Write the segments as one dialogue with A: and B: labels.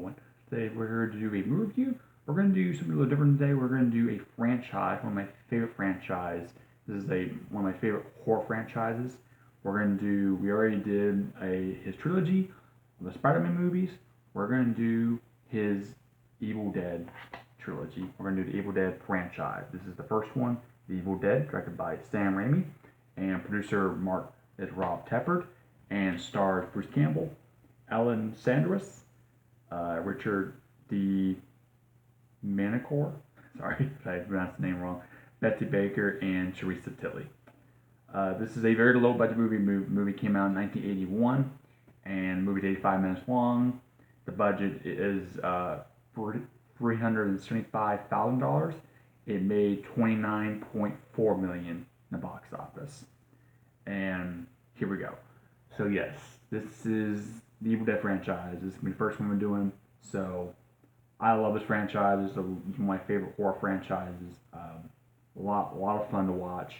A: one. Today we're here to do a movie review. We're going to do something a little different today. We're going to do a franchise, one of my favorite franchise. This is one of my favorite horror franchises. We already did his trilogy of the Spider-Man movies. We're going to do his Evil Dead trilogy. We're going to do the Evil Dead franchise. This is the first one, The Evil Dead, directed by Sam Raimi, and producer Mark is Rob Tappert, and stars Bruce Campbell, Alan Sanders, Richard D. Manicor, sorry if I pronounced the name wrong, Betsy Baker, and Teresa Tilly. This is a very low budget movie. Movie came out in 1981, and the movie is 85 minutes long. The budget is $375,000. It made $29.4 million in the box office. And here we go. So yes, this is the Evil Dead franchise. This is the first one we're doing. So I love this franchise. It's one of my favorite horror franchises. A lot of fun to watch.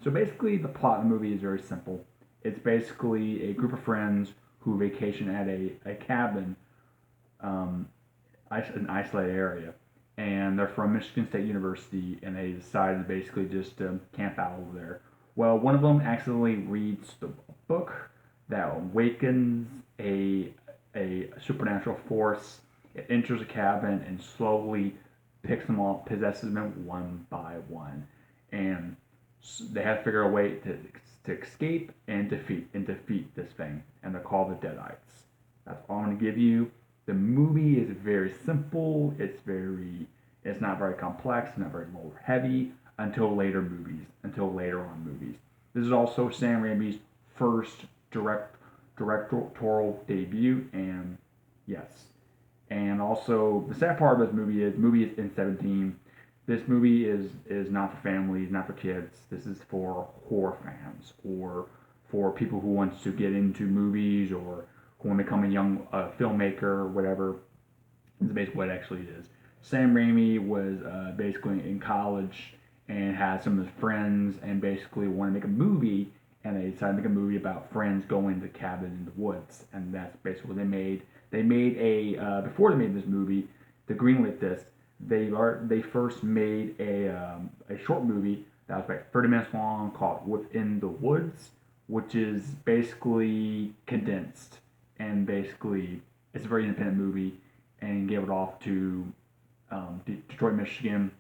A: So basically, the plot of the movie is very simple. It's basically a group of friends who vacation at a cabin, an isolated area, and they're from Michigan State University, and they decided to basically just camp out over there. Well, one of them accidentally reads the book that awakens a supernatural force. It enters a cabin and slowly picks them off, possesses them one by one, and they have to figure a way to escape and defeat this thing, and they're called the Deadites. That's all I'm gonna give you. The movie is very simple. It's not very complex, not very lore heavy until later on movies. This is also Sam Raimi's first directorial debut, and yes. And also, the sad part of this movie is N17. This movie is not for families, not for kids. This is for horror fans, or for people who want to get into movies, or who want to become a young filmmaker, or whatever. This is basically what it actually is. Sam Raimi was basically in college and had some of his friends and basically wanted to make a movie, and they decided to make a movie about friends going to cabin in the woods, and that's basically what they made. They made before they made this movie, to greenlit this, they first made a short movie that was like 30 minutes long called Within the Woods, which is basically condensed, and basically it's a very independent movie, and gave it off to Detroit, Michigan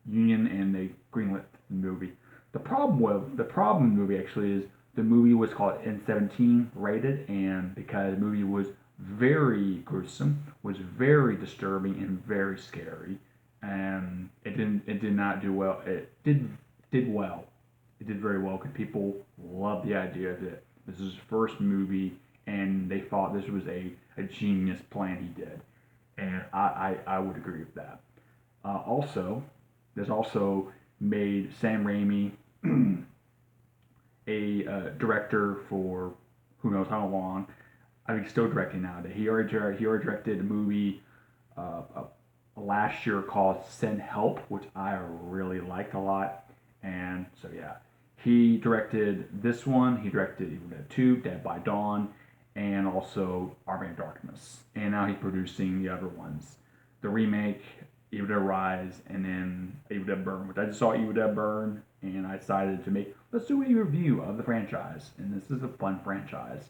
A: Union, and they greenlit the movie. The problem in the movie actually is the movie was called N17 rated, and because the movie was very gruesome, was very disturbing, and very scary, and it did not do well. Did well. It did very well because people loved the idea of it. This is his first movie, and they thought this was a genius plan he did, and I would agree with that. Also, this also made Sam Raimi a director for who knows how long. I think he's still directing nowadays. He already directed a movie last year called Send Help, which I really liked a lot. And so yeah, he directed this one. He directed Evil Dead 2, Dead by Dawn, and also Army of Darkness. And now he's producing the other ones, the remake, Evil Dead Rise, and then Evil Dead Burn, which I just saw Evil Dead Burn, and I decided to let's do a review of the franchise. And this is a fun franchise.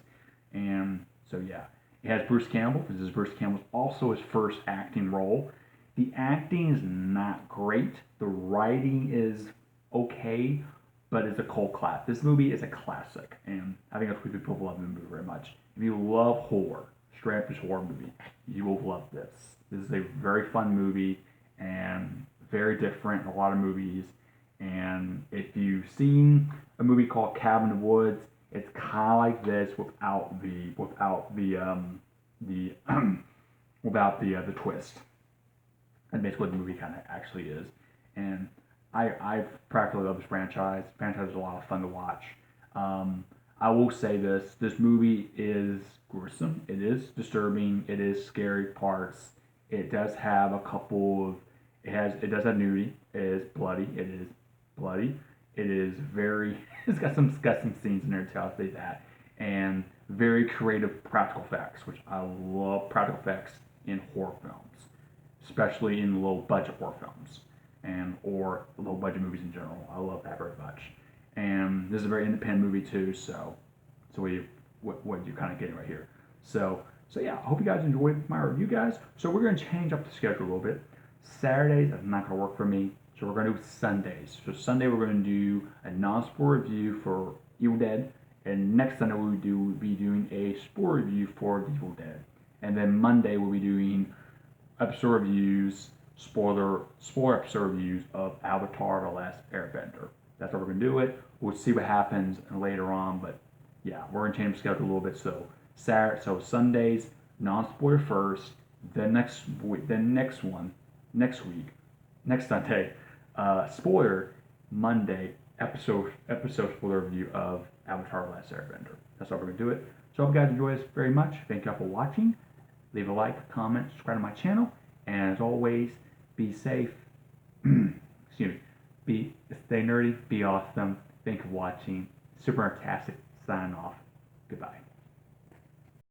A: And so yeah, it has Bruce Campbell. This is Bruce Campbell's also his first acting role. The acting is not great. The writing is okay, but it's a cult classic. This movie is a classic, and I think that's why people love the movie very much. If you love horror, straight up just horror movie, you will love this. This is a very fun movie and very different than a lot of movies. And if you've seen a movie called Cabin in the Woods, it's kind of like this without the twist. And basically what the movie kind of actually is. And I practically love this franchise. The franchise is a lot of fun to watch. I will say this movie is gruesome. It is disturbing. It is scary parts. It does have a couple of it does have nudity. It is bloody. It is very it's got some disgusting scenes in there too, I'll say that. And very creative practical effects, which I love practical effects in horror films, especially in low budget horror films and or low budget movies in general. I love that very much. And this is a very independent movie too, so what you're kind of getting right here. So yeah, I hope you guys enjoyed my review, guys. So we're gonna change up the schedule a little bit. Saturdays is not gonna work for me, so we're gonna do Sundays. So Sunday we're gonna do a non-spoiler review for Evil Dead, and next Sunday we'll be doing a spoiler review for The Evil Dead, and then Monday we'll be doing episode reviews, spoiler episode reviews of Avatar: The Last Airbender. That's how we're gonna do it. We'll see what happens later on, but yeah, we're gonna change the schedule a little bit. So Sundays non-spoiler first, then next week, next Sunday, spoiler Monday episode spoiler review of Avatar: The Last Airbender. That's how we're gonna do it. So I hope you guys enjoy this very much. Thank you all for watching. Leave a like, comment, subscribe to my channel, and as always, be safe. Excuse me. Stay nerdy, be awesome. Thank you for watching. Super Fantastic signing off. Goodbye.